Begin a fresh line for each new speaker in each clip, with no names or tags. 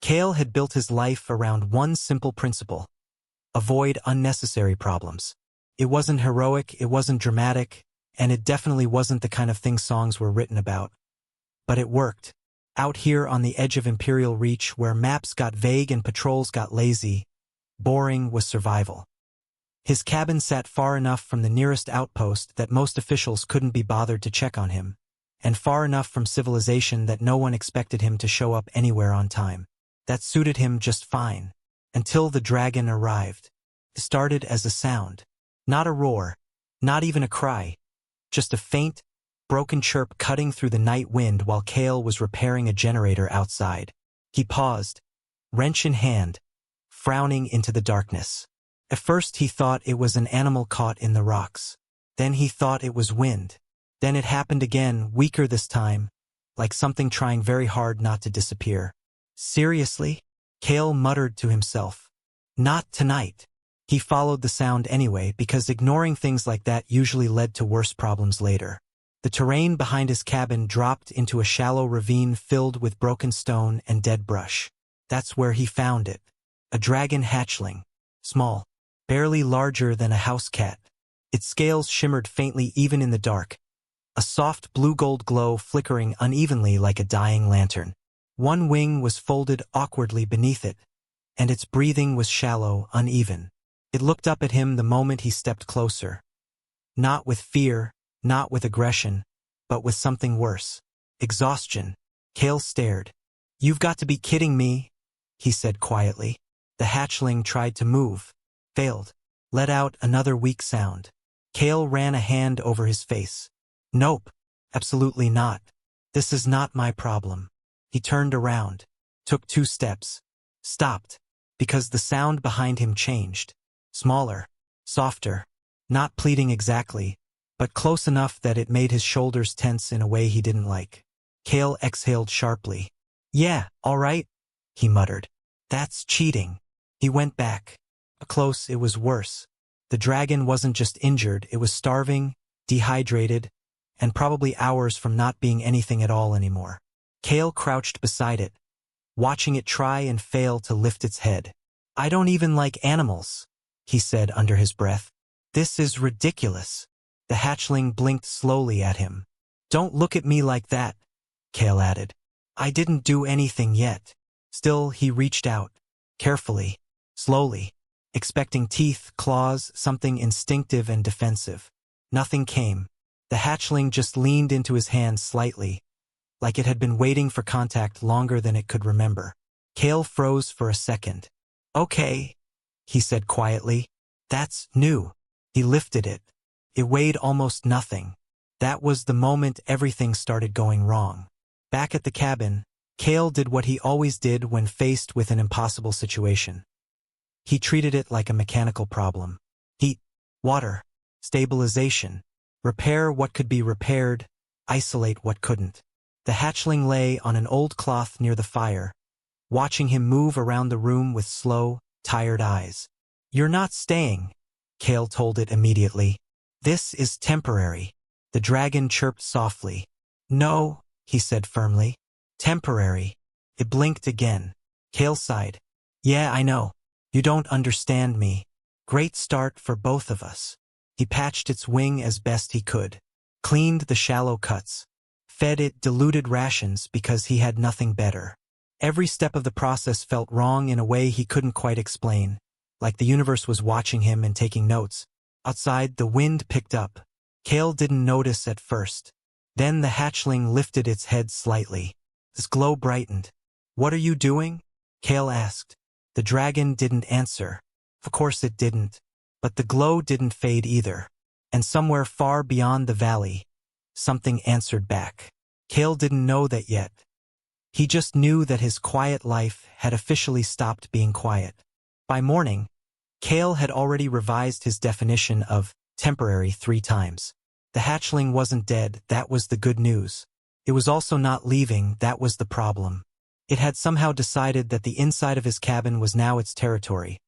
Kale had built his life around one simple principle: avoid unnecessary problems. It wasn't heroic, it wasn't dramatic, and it definitely wasn't the kind of thing songs were written about. But it worked. Out here on the edge of Imperial Reach, where maps got vague and patrols got lazy, boring was survival. His cabin sat far enough from the nearest outpost that most officials couldn't be bothered to check on him, and far enough from civilization that no one expected him to show up anywhere on time. That suited him just fine. Until the dragon arrived. It started as a sound. Not a roar, not even a cry. Just a faint, broken chirp cutting through the night wind while Kale was repairing a generator outside. He paused, wrench in hand, frowning into the darkness. At first he thought it was an animal caught in the rocks. Then he thought it was wind. Then it happened again, weaker this time, like something trying very hard not to disappear. Seriously? Kale muttered to himself. Not tonight. He followed the sound anyway because ignoring things like that usually led to worse problems later. The terrain behind his cabin dropped into a shallow ravine filled with broken stone and dead brush. That's where he found it. A dragon hatchling. Small. Barely larger than a house cat. Its scales shimmered faintly even in the dark. A soft blue-gold glow flickering unevenly like a dying lantern. One wing was folded awkwardly beneath it, and its breathing was shallow, uneven. It looked up at him the moment he stepped closer. Not with fear, not with aggression, but with something worse. Exhaustion. Kale stared. "You've got to be kidding me," he said quietly. The hatchling tried to move, failed, let out another weak sound. Kale ran a hand over his face. "Nope, absolutely not. This is not my problem." He turned around, took 2 steps, stopped, because the sound behind him changed. Smaller, softer, not pleading exactly, but close enough that it made his shoulders tense in a way he didn't like. Kale exhaled sharply. "Yeah, all right," he muttered. "That's cheating." He went back. Close, it was worse. The dragon wasn't just injured, it was starving, dehydrated, and probably hours from not being anything at all anymore. Kale crouched beside it, watching it try and fail to lift its head. "I don't even like animals," he said under his breath. "This is ridiculous." The hatchling blinked slowly at him. "Don't look at me like that," Kale added. "I didn't do anything yet." Still, he reached out, carefully, slowly, expecting teeth, claws, something instinctive and defensive. Nothing came. The hatchling just leaned into his hand slightly, like it had been waiting for contact longer than it could remember. Kale froze for a second. "Okay," he said quietly. "That's new." He lifted it. It weighed almost nothing. That was the moment everything started going wrong. Back at the cabin, Kale did what he always did when faced with an impossible situation. He treated it like a mechanical problem. Heat, water, stabilization, repair what could be repaired, isolate what couldn't. The hatchling lay on an old cloth near the fire, watching him move around the room with slow, tired eyes. "You're not staying," Kale told it immediately. "This is temporary." The dragon chirped softly. "No," he said firmly. "Temporary." It blinked again. Kale sighed. "Yeah, I know. You don't understand me. Great start for both of us." He patched its wing as best he could, cleaned the shallow cuts, fed it diluted rations because he had nothing better. Every step of the process felt wrong in a way he couldn't quite explain, like the universe was watching him and taking notes. Outside, the wind picked up. Kale didn't notice at first. Then the hatchling lifted its head slightly. This glow brightened. "What are you doing?" Kale asked. The dragon didn't answer. Of course it didn't. But the glow didn't fade either. And somewhere far beyond the valley, something answered back. Kale didn't know that yet. He just knew that his quiet life had officially stopped being quiet. By morning, Kale had already revised his definition of temporary 3 times. The hatchling wasn't dead, that was the good news. It was also not leaving, that was the problem. It had somehow decided that the inside of his cabin was now its territory,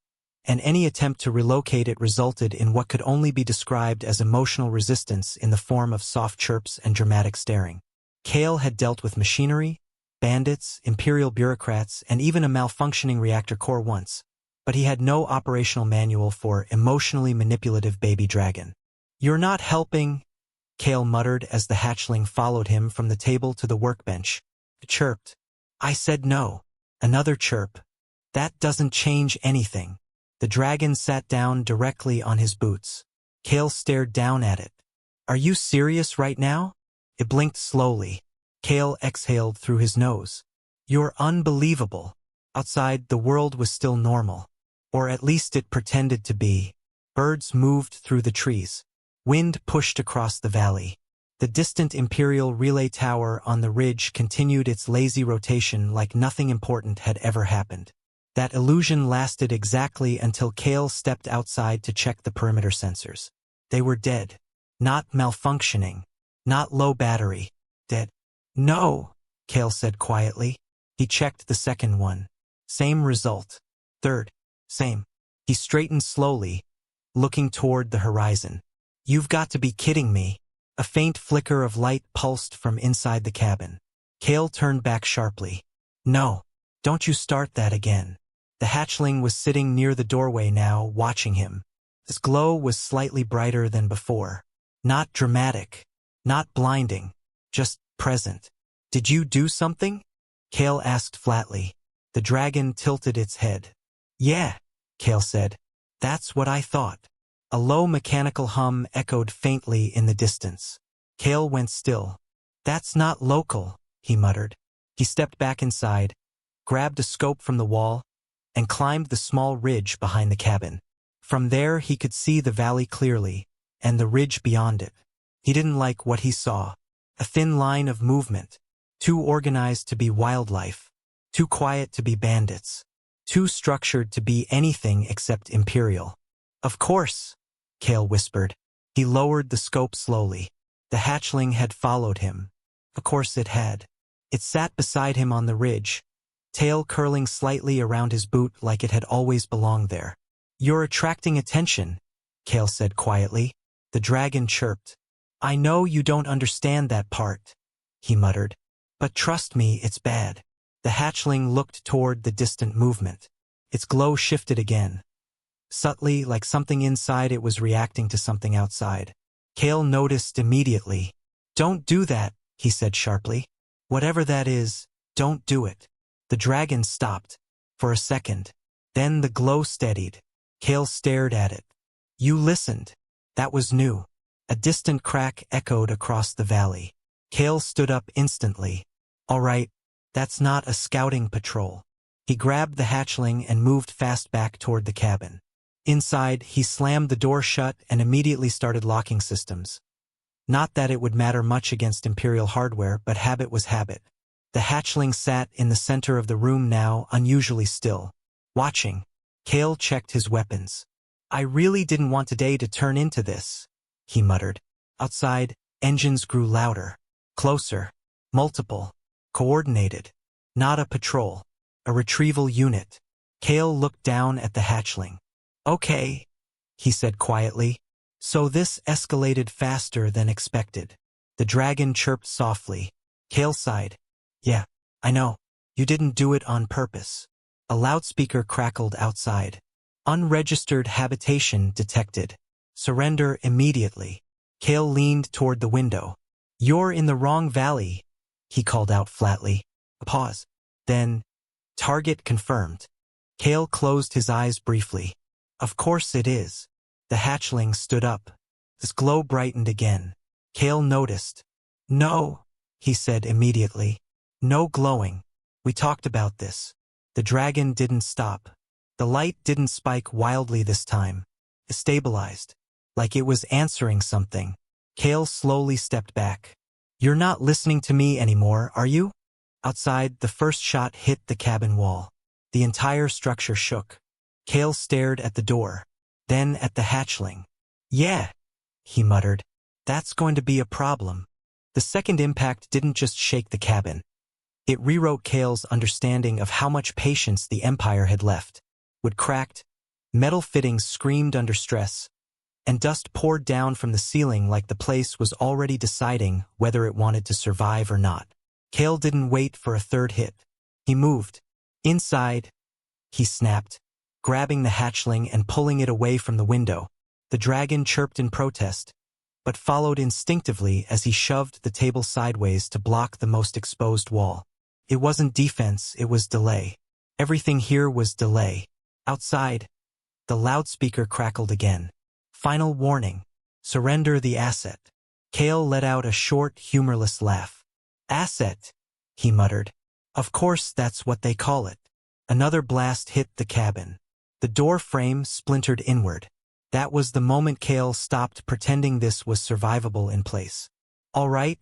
and any attempt to relocate it resulted in what could only be described as emotional resistance in the form of soft chirps and dramatic staring. Kale had dealt with machinery, bandits, Imperial bureaucrats, and even a malfunctioning reactor core once, but he had no operational manual for emotionally manipulative baby dragon. "You're not helping," Kale muttered as the hatchling followed him from the table to the workbench. It chirped. "I said no." Another chirp. "That doesn't change anything." The dragon sat down directly on his boots. Kale stared down at it. "Are you serious right now?" It blinked slowly. Kale exhaled through his nose. "You're unbelievable." Outside, the world was still normal. Or at least it pretended to be. Birds moved through the trees. Wind pushed across the valley. The distant Imperial relay tower on the ridge continued its lazy rotation like nothing important had ever happened. That illusion lasted exactly until Kale stepped outside to check the perimeter sensors. They were dead. Not malfunctioning. Not low battery. Dead. "No," Kale said quietly. He checked the second one. Same result. Third. Same. He straightened slowly, looking toward the horizon. "You've got to be kidding me." A faint flicker of light pulsed from inside the cabin. Kale turned back sharply. "No. Don't you start that again." The hatchling was sitting near the doorway now, watching him. His glow was slightly brighter than before. Not dramatic. Not blinding. Just present. "Did you do something?" Kale asked flatly. The dragon tilted its head. "Yeah," Kale said. "That's what I thought." A low mechanical hum echoed faintly in the distance. Kale went still. "That's not local," he muttered. He stepped back inside, grabbed a scope from the wall, and climbed the small ridge behind the cabin. From there he could see the valley clearly, and the ridge beyond it. He didn't like what he saw. A thin line of movement, too organized to be wildlife, too quiet to be bandits, too structured to be anything except Imperial. "Of course," Kale whispered. He lowered the scope slowly. The hatchling had followed him. Of course it had. It sat beside him on the ridge, tail curling slightly around his boot like it had always belonged there. "You're attracting attention," Kale said quietly. The dragon chirped. "I know you don't understand that part," he muttered. "But trust me, it's bad." The hatchling looked toward the distant movement. Its glow shifted again. Subtly, like something inside it was reacting to something outside. Kale noticed immediately. "Don't do that," he said sharply. "Whatever that is, don't do it." The dragon stopped. For a second. Then the glow steadied. Kale stared at it. "You listened." That was new. A distant crack echoed across the valley. Kale stood up instantly. "All right, that's not a scouting patrol." He grabbed the hatchling and moved fast back toward the cabin. Inside, he slammed the door shut and immediately started locking systems. Not that it would matter much against Imperial hardware, but habit was habit. The hatchling sat in the center of the room now, unusually still. Watching. Kale checked his weapons. "I really didn't want today to turn into this," he muttered. Outside, engines grew louder. Closer. Multiple. Coordinated. Not a patrol. A retrieval unit. Kale looked down at the hatchling. "Okay," he said quietly. "So this escalated faster than expected." The dragon chirped softly. Kale sighed. "Yeah, I know. You didn't do it on purpose." A loudspeaker crackled outside. "Unregistered habitation detected. Surrender immediately." Kale leaned toward the window. "You're in the wrong valley," he called out flatly. A pause. Then, "Target confirmed." Kale closed his eyes briefly. "Of course it is." The hatchling stood up. His glow brightened again. Kale noticed. "No," he said immediately. "No glowing. We talked about this." The dragon didn't stop. The light didn't spike wildly this time. It stabilized. Like it was answering something. Kale slowly stepped back. "You're not listening to me anymore, are you?" Outside, the first shot hit the cabin wall. The entire structure shook. Kale stared at the door. Then at the hatchling. "Yeah," he muttered. "That's going to be a problem." The second impact didn't just shake the cabin. It rewrote Kale's understanding of how much patience the Empire had left. Wood cracked, metal fittings screamed under stress, and dust poured down from the ceiling like the place was already deciding whether it wanted to survive or not. Kale didn't wait for a third hit. He moved. Inside, he snapped, grabbing the hatchling and pulling it away from the window. The dragon chirped in protest, but followed instinctively as he shoved the table sideways to block the most exposed wall. It wasn't defense, it was delay. Everything here was delay. Outside, the loudspeaker crackled again. Final warning. Surrender the asset. Kale let out a short, humorless laugh. Asset, he muttered. Of course that's what they call it. Another blast hit the cabin. The door frame splintered inward. That was the moment Kale stopped pretending this was survivable in place. All right,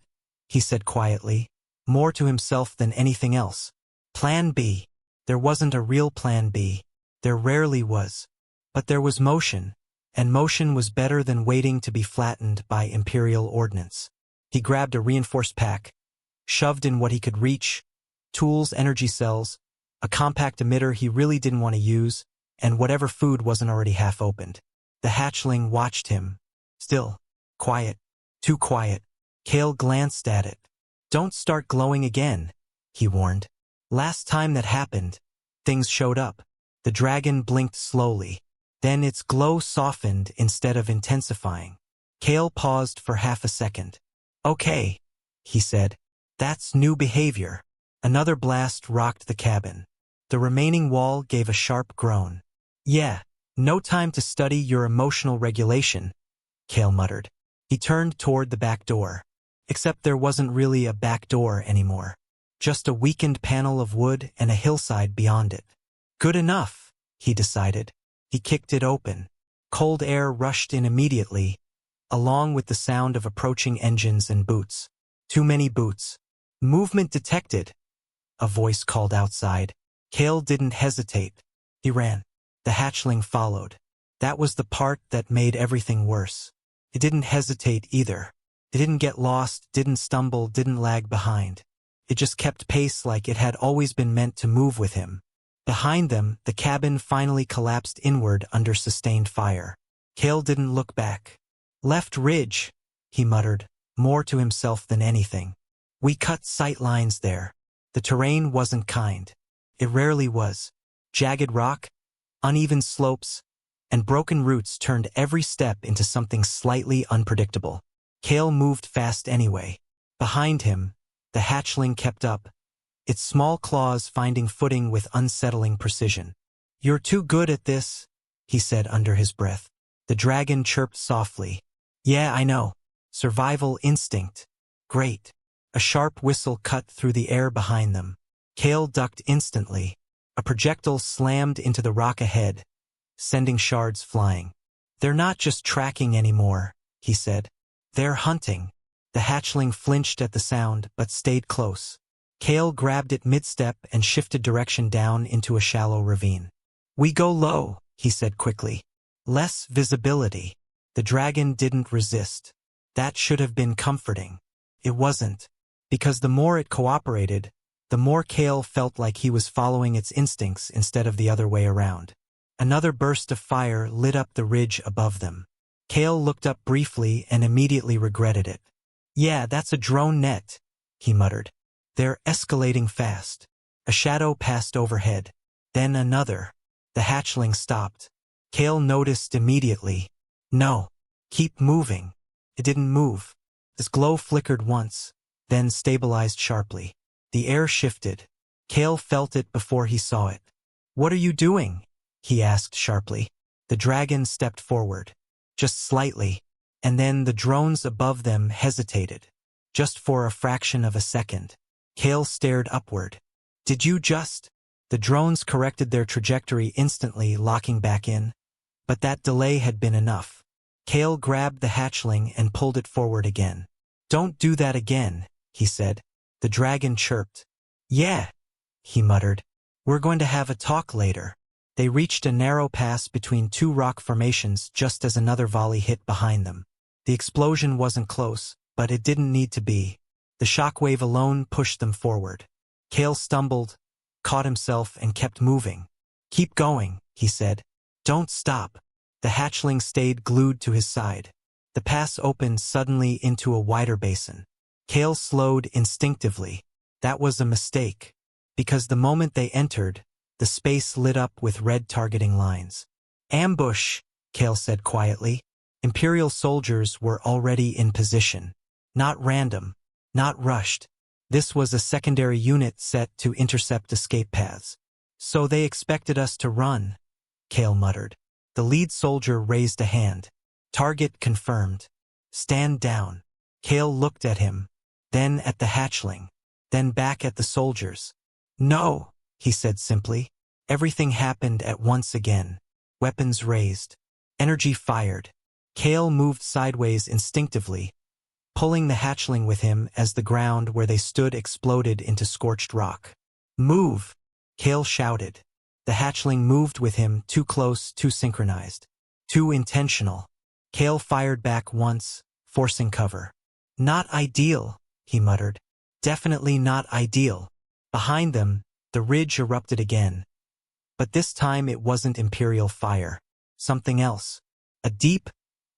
he said quietly, more to himself than anything else. Plan B. There wasn't a real plan B. There rarely was. But there was motion, and motion was better than waiting to be flattened by Imperial ordnance. He grabbed a reinforced pack, shoved in what he could reach, tools, energy cells, a compact emitter he really didn't want to use, and whatever food wasn't already half opened. The hatchling watched him. Still. Quiet. Too quiet. Kale glanced at it. Don't start glowing again, he warned. Last time that happened, things showed up. The dragon blinked slowly. Then its glow softened instead of intensifying. Kale paused for half a second. Okay, he said. That's new behavior. Another blast rocked the cabin. The remaining wall gave a sharp groan. Yeah, no time to study your emotional regulation, Kale muttered. He turned toward the back door. Except there wasn't really a back door anymore. Just a weakened panel of wood and a hillside beyond it. Good enough, he decided. He kicked it open. Cold air rushed in immediately, along with the sound of approaching engines and boots. Too many boots. Movement detected, a voice called outside. Kale didn't hesitate. He ran. The hatchling followed. That was the part that made everything worse. It didn't hesitate either. It didn't get lost, didn't stumble, didn't lag behind. It just kept pace like it had always been meant to move with him. Behind them, the cabin finally collapsed inward under sustained fire. Kale didn't look back. Left ridge, he muttered, more to himself than anything. We cut sight lines there. The terrain wasn't kind. It rarely was. Jagged rock, uneven slopes, and broken roots turned every step into something slightly unpredictable. Kale moved fast anyway. Behind him, the hatchling kept up, its small claws finding footing with unsettling precision. You're too good at this, he said under his breath. The dragon chirped softly. Yeah, I know. Survival instinct. Great. A sharp whistle cut through the air behind them. Kale ducked instantly. A projectile slammed into the rock ahead, sending shards flying. They're not just tracking anymore, he said. They're hunting. The hatchling flinched at the sound, but stayed close. Kale grabbed it mid-step and shifted direction down into a shallow ravine. We go low, he said quickly. Less visibility. The dragon didn't resist. That should have been comforting. It wasn't. Because the more it cooperated, the more Kale felt like he was following its instincts instead of the other way around. Another burst of fire lit up the ridge above them. Kale looked up briefly and immediately regretted it. Yeah, that's a drone net, he muttered. They're escalating fast. A shadow passed overhead. Then another. The hatchling stopped. Kale noticed immediately. No. Keep moving. It didn't move. This glow flickered once, then stabilized sharply. The air shifted. Kale felt it before he saw it. What are you doing? He asked sharply. The dragon stepped forward. Just slightly. And then the drones above them hesitated. Just for a fraction of a second. Kale stared upward. Did you just? The drones corrected their trajectory instantly, locking back in. But that delay had been enough. Kale grabbed the hatchling and pulled it forward again. Don't do that again, he said. The dragon chirped. Yeah, he muttered. We're going to have a talk later. They reached a narrow pass between two rock formations just as another volley hit behind them. The explosion wasn't close, but it didn't need to be. The shockwave alone pushed them forward. Kale stumbled, caught himself, and kept moving. Keep going, he said. Don't stop. The hatchling stayed glued to his side. The pass opened suddenly into a wider basin. Kale slowed instinctively. That was a mistake. Because the moment they entered, the space lit up with red targeting lines. Ambush, Kale said quietly. Imperial soldiers were already in position. Not random, not rushed. This was a secondary unit set to intercept escape paths. So they expected us to run, Kale muttered. The lead soldier raised a hand. Target confirmed. Stand down. Kale looked at him, then at the hatchling, then back at the soldiers. No, he said simply. Everything happened at once again. Weapons raised. Energy fired. Kale moved sideways instinctively, pulling the hatchling with him as the ground where they stood exploded into scorched rock. Move! Kale shouted. The hatchling moved with him, too close, too synchronized. Too intentional. Kale fired back once, forcing cover. Not ideal, he muttered. Definitely not ideal. Behind them, the ridge erupted again. But this time it wasn't Imperial fire. Something else. A deep,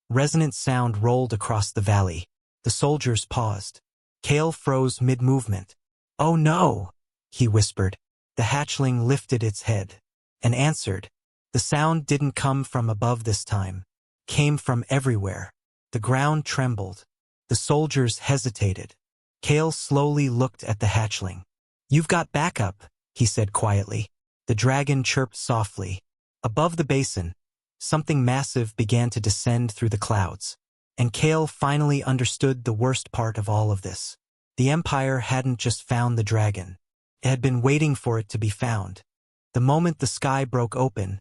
resonant sound rolled across the valley. The soldiers paused. Kale froze mid-movement. Oh no, he whispered. The hatchling lifted its head and answered. The sound didn't come from above this time. Came from everywhere. The ground trembled. The soldiers hesitated. Kale slowly looked at the hatchling. You've got backup, he said quietly. The dragon chirped softly. Above the basin, something massive began to descend through the clouds. And Kale finally understood the worst part of all of this. The Empire hadn't just found the dragon. It had been waiting for it to be found. The moment the sky broke open,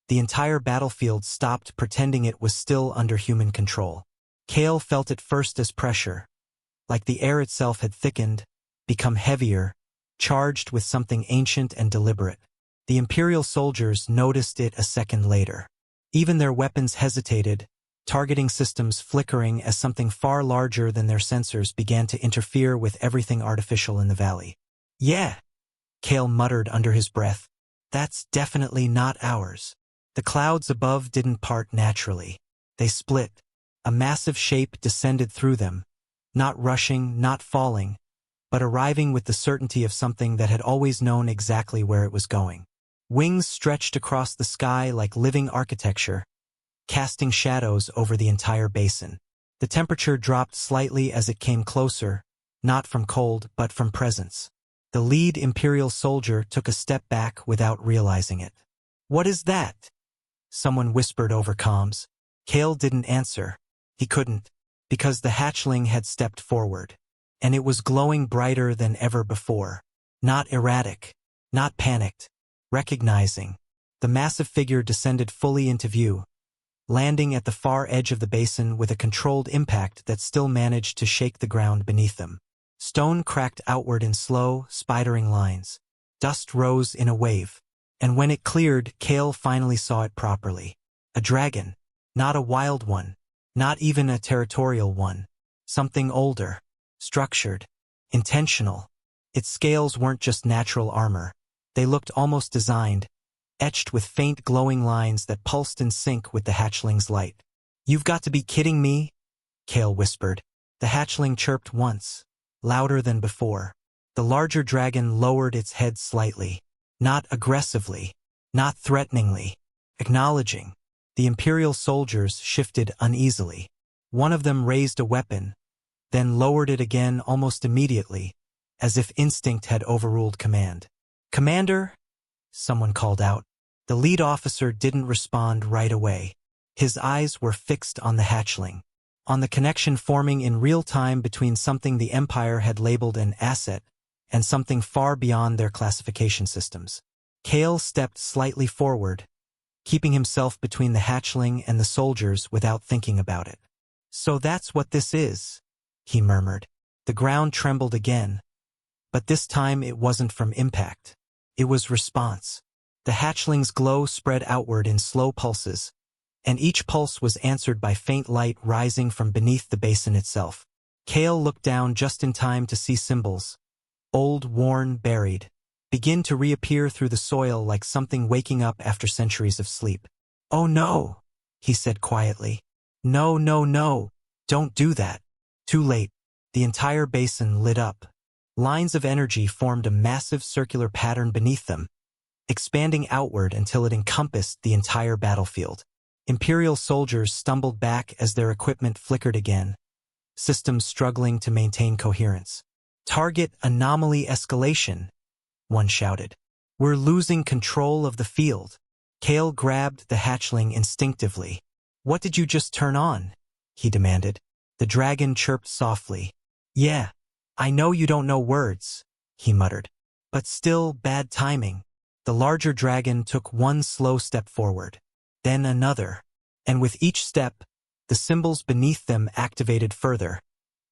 the entire battlefield stopped pretending it was still under human control. Kale felt it first as pressure, like the air itself had thickened, become heavier, charged with something ancient and deliberate. The Imperial soldiers noticed it a second later. Even their weapons hesitated, targeting systems flickering as something far larger than their sensors began to interfere with everything artificial in the valley. Yeah, Kale muttered under his breath. That's definitely not ours. The clouds above didn't part naturally. They split. A massive shape descended through them, not rushing, not falling, but arriving with the certainty of something that had always known exactly where it was going. Wings stretched across the sky like living architecture, casting shadows over the entire basin. The temperature dropped slightly as it came closer, not from cold but from presence. The lead Imperial soldier took a step back without realizing it. What is that? Someone whispered over comms. Kale didn't answer. He couldn't, because the hatchling had stepped forward, and it was glowing brighter than ever before. Not erratic, not panicked, recognizing. The massive figure descended fully into view, landing at the far edge of the basin with a controlled impact that still managed to shake the ground beneath them. Stone cracked outward in slow, spidering lines. Dust rose in a wave. And when it cleared, Kale finally saw it properly. A dragon. Not a wild one. Not even a territorial one. Something older. Structured. Intentional. Its scales weren't just natural armor. They looked almost designed, etched with faint glowing lines that pulsed in sync with the hatchling's light. You've got to be kidding me, Kale whispered. The hatchling chirped once, louder than before. The larger dragon lowered its head slightly. Not aggressively, not threateningly, acknowledging. The Imperial soldiers shifted uneasily. One of them raised a weapon, then lowered it again almost immediately, as if instinct had overruled command. Commander? Someone called out. The lead officer didn't respond right away. His eyes were fixed on the hatchling, on the connection forming in real time between something the Empire had labeled an asset and something far beyond their classification systems. Kale stepped slightly forward, keeping himself between the hatchling and the soldiers without thinking about it. So that's what this is, he murmured. The ground trembled again, but this time it wasn't from impact. It was response. The hatchling's glow spread outward in slow pulses, and each pulse was answered by faint light rising from beneath the basin itself. Kale looked down just in time to see symbols, old, worn, buried, begin to reappear through the soil like something waking up after centuries of sleep. Oh no, he said quietly. No, no, no, don't do that. Too late. The entire basin lit up. Lines of energy formed a massive circular pattern beneath them, expanding outward until it encompassed the entire battlefield. Imperial soldiers stumbled back as their equipment flickered again, systems struggling to maintain coherence. "Target anomaly escalation," one shouted. "We're losing control of the field." Kale grabbed the hatchling instinctively. "What did you just turn on?" he demanded. The dragon chirped softly. "Yeah, I know you don't know words," he muttered. "But still, bad timing." The larger dragon took one slow step forward, then another, and with each step, the symbols beneath them activated further,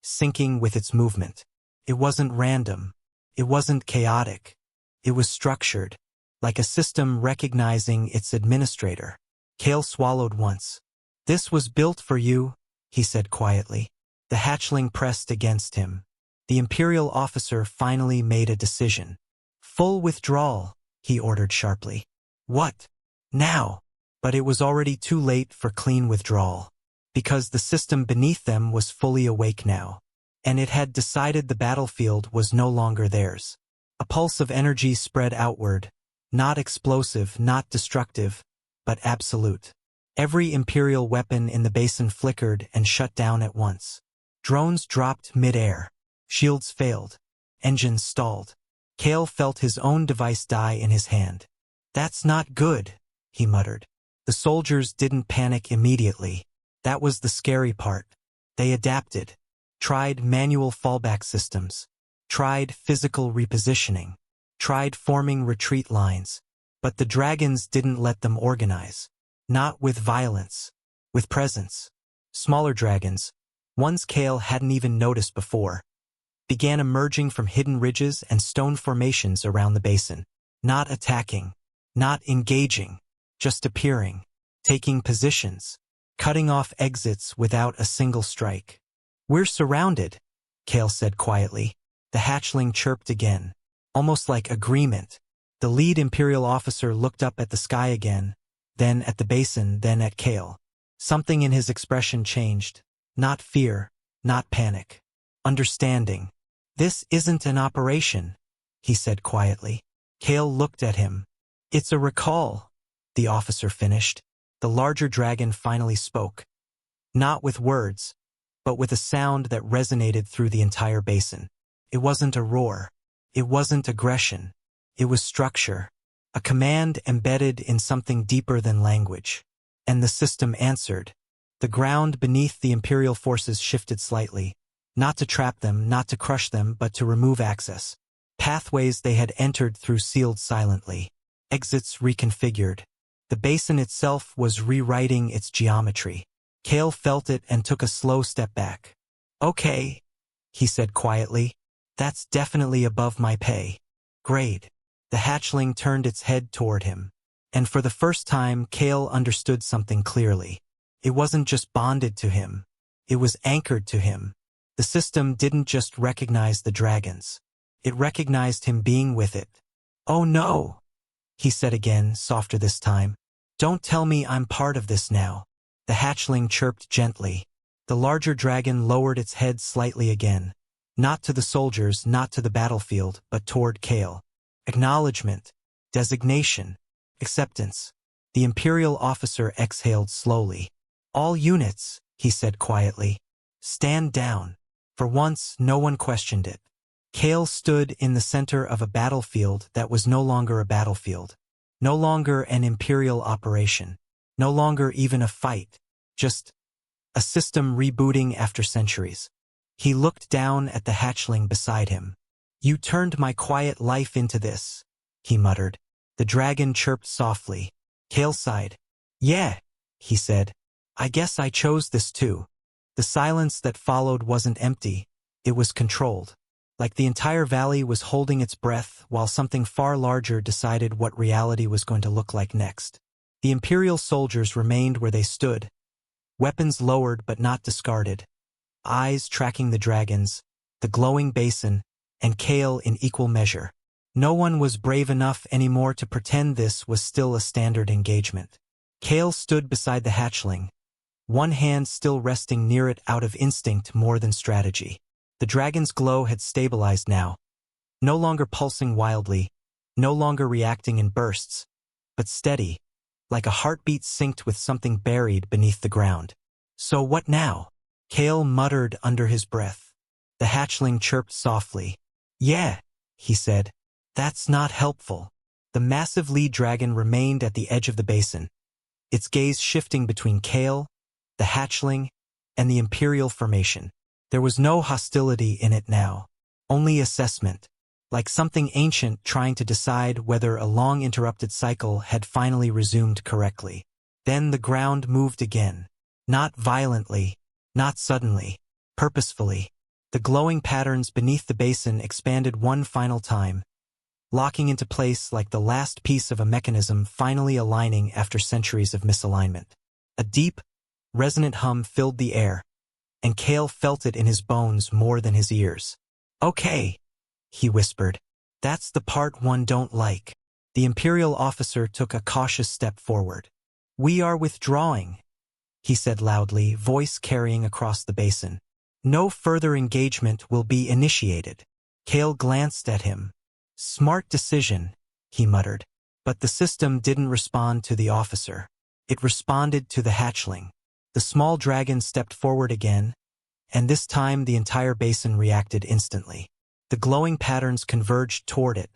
syncing with its movement. It wasn't random. It wasn't chaotic. It was structured, like a system recognizing its administrator. Kale swallowed once. "This was built for you," he said quietly. The hatchling pressed against him. The Imperial officer finally made a decision. "Full withdrawal," he ordered sharply. "What? Now?" But it was already too late for clean withdrawal, because the system beneath them was fully awake now, and it had decided the battlefield was no longer theirs. A pulse of energy spread outward, not explosive, not destructive, but absolute. Every Imperial weapon in the basin flickered and shut down at once. Drones dropped mid-air. Shields failed. Engines stalled. Kale felt his own device die in his hand. "That's not good," he muttered. The soldiers didn't panic immediately. That was the scary part. They adapted, tried manual fallback systems, tried physical repositioning, tried forming retreat lines. But the dragons didn't let them organize. Not with violence, with presence. Smaller dragons, ones Kale hadn't even noticed before, began emerging from hidden ridges and stone formations around the basin. Not attacking, not engaging, just appearing, taking positions, cutting off exits without a single strike. "We're surrounded," Kale said quietly. The hatchling chirped again, almost like agreement. The lead Imperial officer looked up at the sky again, then at the basin, then at Kale. Something in his expression changed. Not fear, not panic. Understanding. "This isn't an operation," he said quietly. Kale looked at him. "It's a recall," the officer finished. The larger dragon finally spoke. Not with words, but with a sound that resonated through the entire basin. It wasn't a roar. It wasn't aggression. It was structure. A command embedded in something deeper than language. And the system answered. The ground beneath the Imperial forces shifted slightly. Not to trap them, not to crush them, but to remove access. Pathways they had entered through sealed silently. Exits reconfigured. The basin itself was rewriting its geometry. Kale felt it and took a slow step back. "Okay," he said quietly. "That's definitely above my pay grade." The hatchling turned its head toward him. And for the first time, Kale understood something clearly. It wasn't just bonded to him. It was anchored to him. The system didn't just recognize the dragons. It recognized him being with it. "Oh no," he said again, softer this time. "Don't tell me I'm part of this now." The hatchling chirped gently. The larger dragon lowered its head slightly again. Not to the soldiers, not to the battlefield, but toward Kale. Acknowledgement, designation, acceptance. The Imperial officer exhaled slowly. "All units," he said quietly. "Stand down." For once, no one questioned it. Kale stood in the center of a battlefield that was no longer a battlefield. No longer an Imperial operation. No longer even a fight. Just a system rebooting after centuries. He looked down at the hatchling beside him. "You turned my quiet life into this," he muttered. The dragon chirped softly. Kale sighed. "Yeah," he said. "I guess I chose this too." The silence that followed wasn't empty. It was controlled. Like the entire valley was holding its breath while something far larger decided what reality was going to look like next. The Imperial soldiers remained where they stood, weapons lowered but not discarded, eyes tracking the dragons, the glowing basin, and Kale in equal measure. No one was brave enough anymore to pretend this was still a standard engagement. Kale stood beside the hatchling, one hand still resting near it out of instinct more than strategy. The dragon's glow had stabilized now, no longer pulsing wildly, no longer reacting in bursts, but steady, like a heartbeat synced with something buried beneath the ground. So what now? Kale muttered under his breath. The hatchling chirped softly. Yeah, he said. That's not helpful. The massive lead dragon remained at the edge of the basin, its gaze shifting between Kale, the hatchling, and the Imperial formation. There was no hostility in it now, only assessment, like something ancient trying to decide whether a long-interrupted cycle had finally resumed correctly. Then the ground moved again. Not violently, not suddenly, purposefully. The glowing patterns beneath the basin expanded one final time, locking into place like the last piece of a mechanism finally aligning after centuries of misalignment. A deep, resonant hum filled the air, and Kale felt it in his bones more than his ears. Okay, he whispered. That's the part one don't like. The Imperial officer took a cautious step forward. We are withdrawing, he said loudly, voice carrying across the basin. No further engagement will be initiated. Kale glanced at him. Smart decision, he muttered. But the system didn't respond to the officer. It responded to the hatchling. The small dragon stepped forward again, and this time the entire basin reacted instantly. The glowing patterns converged toward it,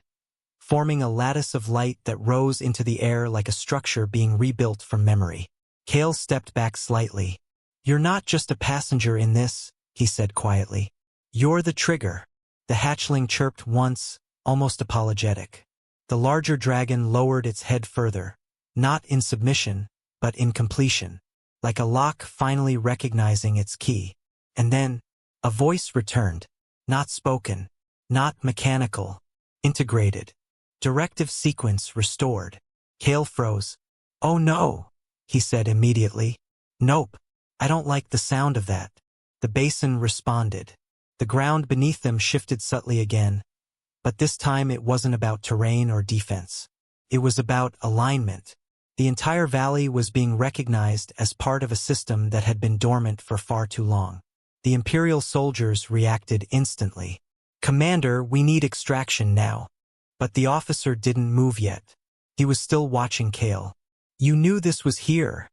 forming a lattice of light that rose into the air like a structure being rebuilt from memory. Kale stepped back slightly. You're not just a passenger in this, he said quietly. You're the trigger. The hatchling chirped once, almost apologetic. The larger dragon lowered its head further, not in submission, but in completion, like a lock finally recognizing its key. And then, a voice returned, not spoken, not mechanical, integrated. Directive sequence restored. Kale froze. Oh no, he said immediately. Nope, I don't like the sound of that. The basin responded. The ground beneath them shifted subtly again, but this time it wasn't about terrain or defense. It was about alignment. The entire valley was being recognized as part of a system that had been dormant for far too long. The Imperial soldiers reacted instantly. Commander, we need extraction now. But the officer didn't move yet. He was still watching Kale. You knew this was here,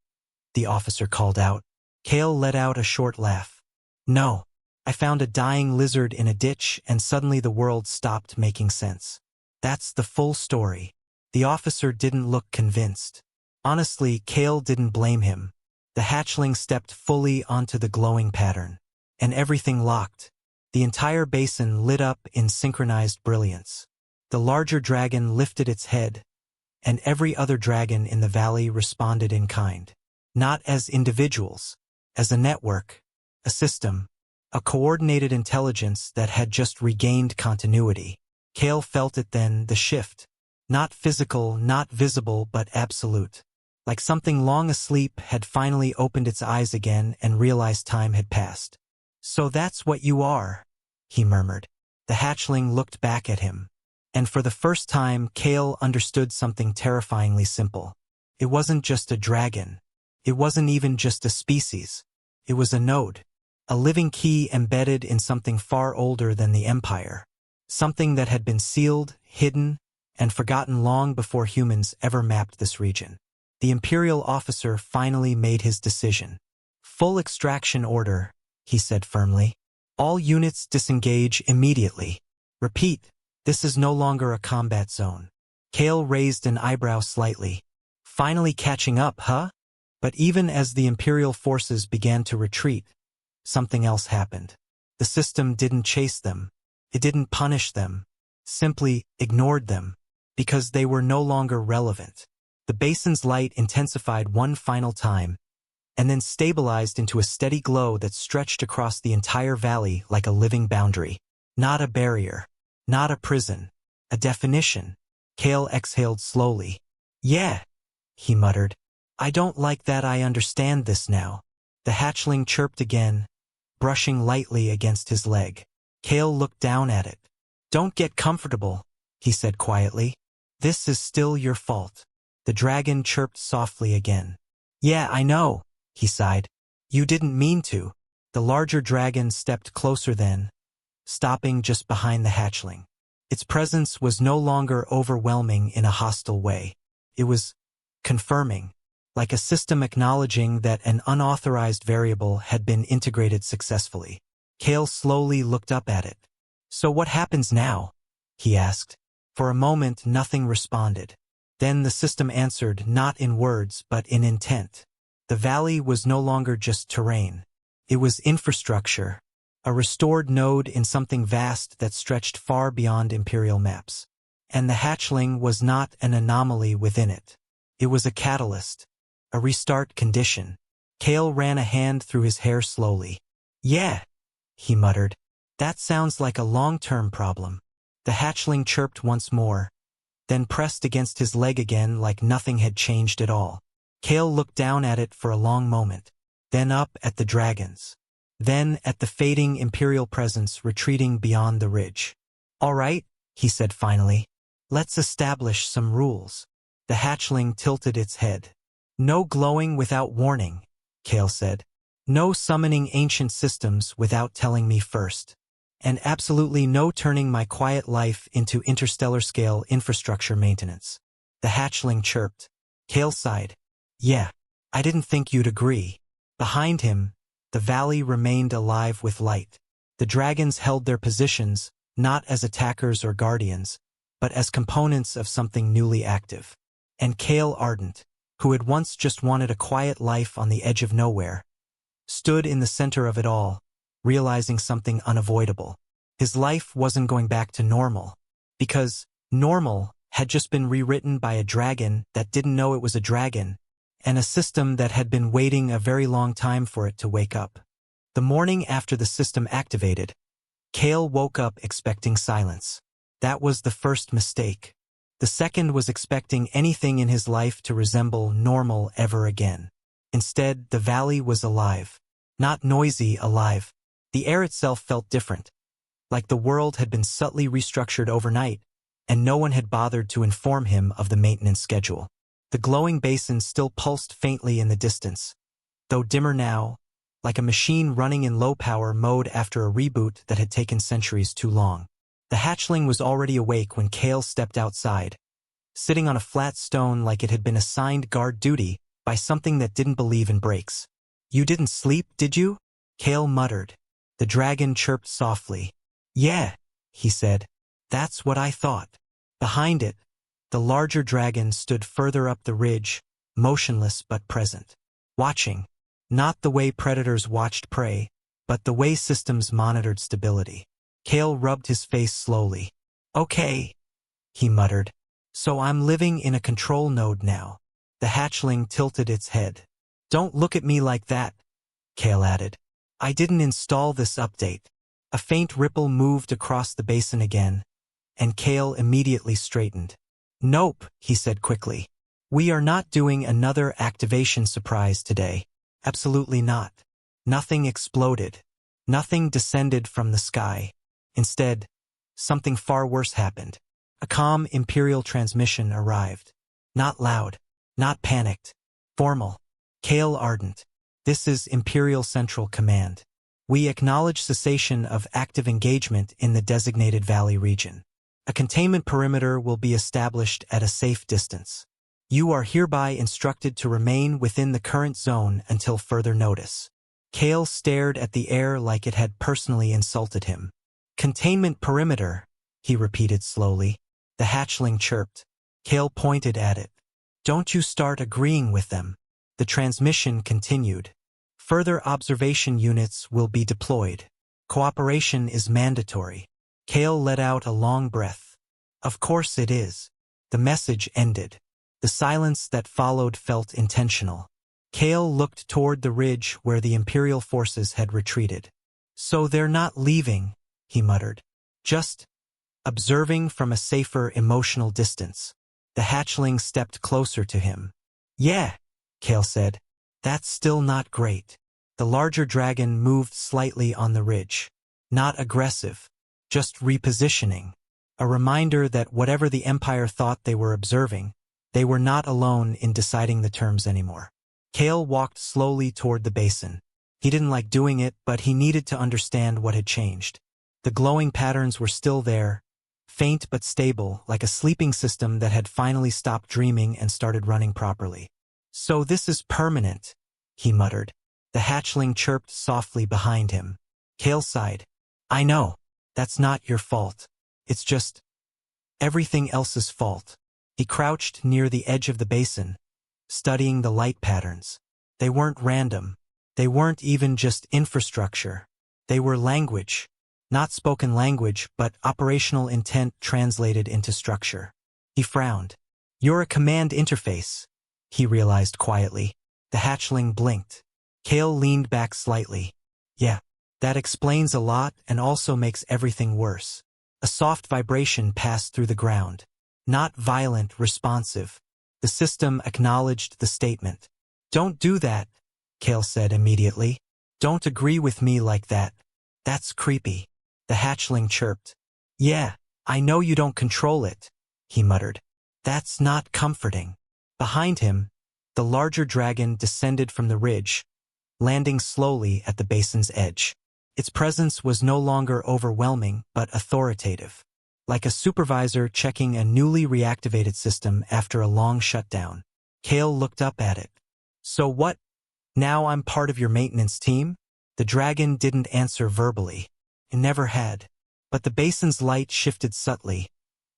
the officer called out. Kale let out a short laugh. No, I found a dying lizard in a ditch and suddenly the world stopped making sense. That's the full story. The officer didn't look convinced. Honestly, Kale didn't blame him. The hatchling stepped fully onto the glowing pattern. And everything locked. The entire basin lit up in synchronized brilliance. The larger dragon lifted its head, and every other dragon in the valley responded in kind. Not as individuals, as a network, a system, a coordinated intelligence that had just regained continuity. Kale felt it then, the shift. Not physical, not visible, but absolute. Like something long asleep had finally opened its eyes again and realized time had passed. So that's what you are, he murmured. The hatchling looked back at him. And for the first time, Kale understood something terrifyingly simple. It wasn't just a dragon. It wasn't even just a species. It was a node. A living key embedded in something far older than the Empire. Something that had been sealed, hidden, and forgotten long before humans ever mapped this region. The Imperial officer finally made his decision. Full extraction order, he said firmly. All units disengage immediately. Repeat, this is no longer a combat zone. Kale raised an eyebrow slightly. Finally catching up, huh? But even as the Imperial forces began to retreat, something else happened. The system didn't chase them. It didn't punish them. Simply ignored them. Because they were no longer relevant. The basin's light intensified one final time, and then stabilized into a steady glow that stretched across the entire valley like a living boundary. Not a barrier. Not a prison. A definition. Kale exhaled slowly. Yeah, he muttered. I don't like that. I understand this now. The hatchling chirped again, brushing lightly against his leg. Kale looked down at it. Don't get comfortable, he said quietly. This is still your fault. The dragon chirped softly again. Yeah, I know, he sighed. You didn't mean to. The larger dragon stepped closer then, stopping just behind the hatchling. Its presence was no longer overwhelming in a hostile way. It was confirming, like a system acknowledging that an unauthorized variable had been integrated successfully. Kale slowly looked up at it. "So what happens now?" he asked. For a moment, nothing responded. Then the system answered, not in words, but in intent. The valley was no longer just terrain. It was infrastructure, a restored node in something vast that stretched far beyond imperial maps. And the hatchling was not an anomaly within it. It was a catalyst, a restart condition. Kale ran a hand through his hair slowly. "Yeah," he muttered. "That sounds like a long-term problem." The hatchling chirped once more, then pressed against his leg again like nothing had changed at all. Kale looked down at it for a long moment, then up at the dragons, then at the fading imperial presence retreating beyond the ridge. "All right," he said finally. "Let's establish some rules." The hatchling tilted its head. "No glowing without warning," Kale said. "No summoning ancient systems without telling me first. And absolutely no turning my quiet life into interstellar-scale infrastructure maintenance." The hatchling chirped. Kale sighed. "Yeah, I didn't think you'd agree." Behind him, the valley remained alive with light. The dragons held their positions, not as attackers or guardians, but as components of something newly active. And Kale Ardent, who had once just wanted a quiet life on the edge of nowhere, stood in the center of it all, realizing something unavoidable. His life wasn't going back to normal, because normal had just been rewritten by a dragon that didn't know it was a dragon, and a system that had been waiting a very long time for it to wake up. The morning after the system activated, Kale woke up expecting silence. That was the first mistake. The second was expecting anything in his life to resemble normal ever again. Instead, the valley was alive. Not noisy, alive. The air itself felt different, like the world had been subtly restructured overnight, and no one had bothered to inform him of the maintenance schedule. The glowing basin still pulsed faintly in the distance, though dimmer now, like a machine running in low-power mode after a reboot that had taken centuries too long. The hatchling was already awake when Kale stepped outside, sitting on a flat stone like it had been assigned guard duty by something that didn't believe in breaks. "You didn't sleep, did you?" Kale muttered. The dragon chirped softly. "Yeah," he said. "That's what I thought." Behind it, the larger dragon stood further up the ridge, motionless but present, watching, not the way predators watched prey, but the way systems monitored stability. Kale rubbed his face slowly. "Okay," he muttered. "So I'm living in a control node now." The hatchling tilted its head. "Don't look at me like that," Kale added. "I didn't install this update." A faint ripple moved across the basin again, and Kale immediately straightened. "Nope," he said quickly. "We are not doing another activation surprise today. Absolutely not." Nothing exploded. Nothing descended from the sky. Instead, something far worse happened. A calm Imperial transmission arrived. Not loud, not panicked. Formal. "Kale Ardent. This is Imperial Central Command. We acknowledge cessation of active engagement in the designated valley region. A containment perimeter will be established at a safe distance. You are hereby instructed to remain within the current zone until further notice." Kale stared at the air like it had personally insulted him. "Containment perimeter," he repeated slowly. The hatchling chirped. Kale pointed at it. "Don't you start agreeing with them." The transmission continued. "Further observation units will be deployed. Cooperation is mandatory." Kale let out a long breath. "Of course it is." The message ended. The silence that followed felt intentional. Kale looked toward the ridge where the Imperial forces had retreated. "So they're not leaving," he muttered. "Just observing from a safer emotional distance." The hatchling stepped closer to him. "Yeah," Kale said. "That's still not great." The larger dragon moved slightly on the ridge. Not aggressive, just repositioning. A reminder that whatever the Empire thought they were observing, they were not alone in deciding the terms anymore. Kale walked slowly toward the basin. He didn't like doing it, but he needed to understand what had changed. The glowing patterns were still there, faint but stable, like a sleeping system that had finally stopped dreaming and started running properly. "So this is permanent," he muttered. The hatchling chirped softly behind him. Kale sighed. "I know. That's not your fault. It's just everything else's fault." He crouched near the edge of the basin, studying the light patterns. They weren't random. They weren't even just infrastructure. They were language. Not spoken language, but operational intent translated into structure. He frowned. "You're a command interface," he realized quietly. The hatchling blinked. Kale leaned back slightly. "Yeah, that explains a lot and also makes everything worse." A soft vibration passed through the ground. Not violent, responsive. The system acknowledged the statement. "Don't do that," Kale said immediately. "Don't agree with me like that. That's creepy." The hatchling chirped. "Yeah, I know you don't control it," he muttered. "That's not comforting." Behind him, the larger dragon descended from the ridge, landing slowly at the basin's edge. Its presence was no longer overwhelming, but authoritative, like a supervisor checking a newly reactivated system after a long shutdown. Kale looked up at it. "So what? Now I'm part of your maintenance team?" The dragon didn't answer verbally. It never had. But the basin's light shifted subtly,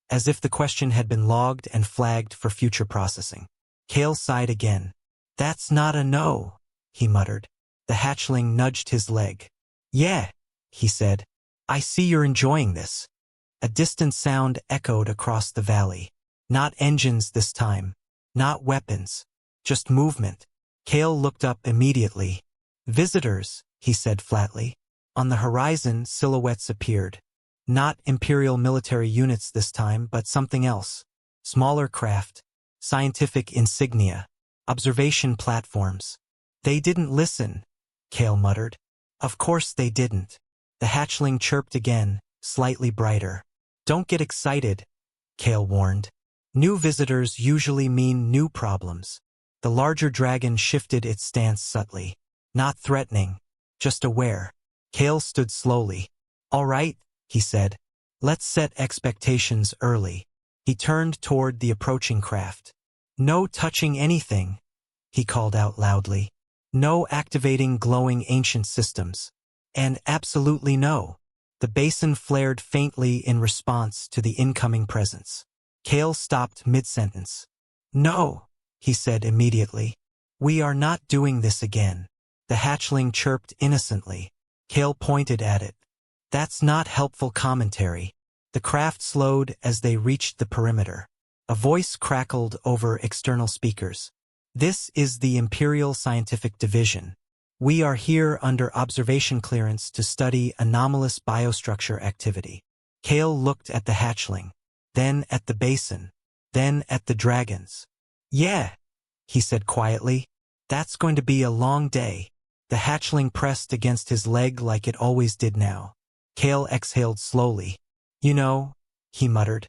as if the question had been logged and flagged for future processing. Kale sighed again. "That's not a no," he muttered. The hatchling nudged his leg. "Yeah," he said. "I see you're enjoying this." A distant sound echoed across the valley. Not engines this time. Not weapons. Just movement. Kale looked up immediately. "Visitors," he said flatly. On the horizon, silhouettes appeared. Not Imperial military units this time, but something else. Smaller craft. Scientific insignia. Observation platforms. "They didn't listen," Kale muttered. "Of course they didn't." The hatchling chirped again, slightly brighter. "Don't get excited," Kale warned. "New visitors usually mean new problems." The larger dragon shifted its stance subtly. Not threatening, just aware. Kale stood slowly. "All right," he said. "Let's set expectations early." He turned toward the approaching craft. "No touching anything," he called out loudly. "No activating glowing ancient systems. And absolutely no." The basin flared faintly in response to the incoming presence. Kale stopped mid-sentence. "No," he said immediately. "We are not doing this again." The hatchling chirped innocently. Kale pointed at it. "That's not helpful commentary." The craft slowed as they reached the perimeter. A voice crackled over external speakers. "This is the Imperial Scientific Division. We are here under observation clearance to study anomalous biostructure activity." Kale looked at the hatchling, then at the basin, then at the dragons. "Yeah," he said quietly. "That's going to be a long day." The hatchling pressed against his leg like it always did now. Kale exhaled slowly. "You know," he muttered,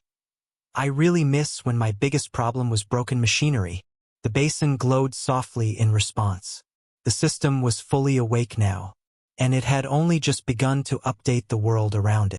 "I really miss when my biggest problem was broken machinery." The basin glowed softly in response. The system was fully awake now, and it had only just begun to update the world around it.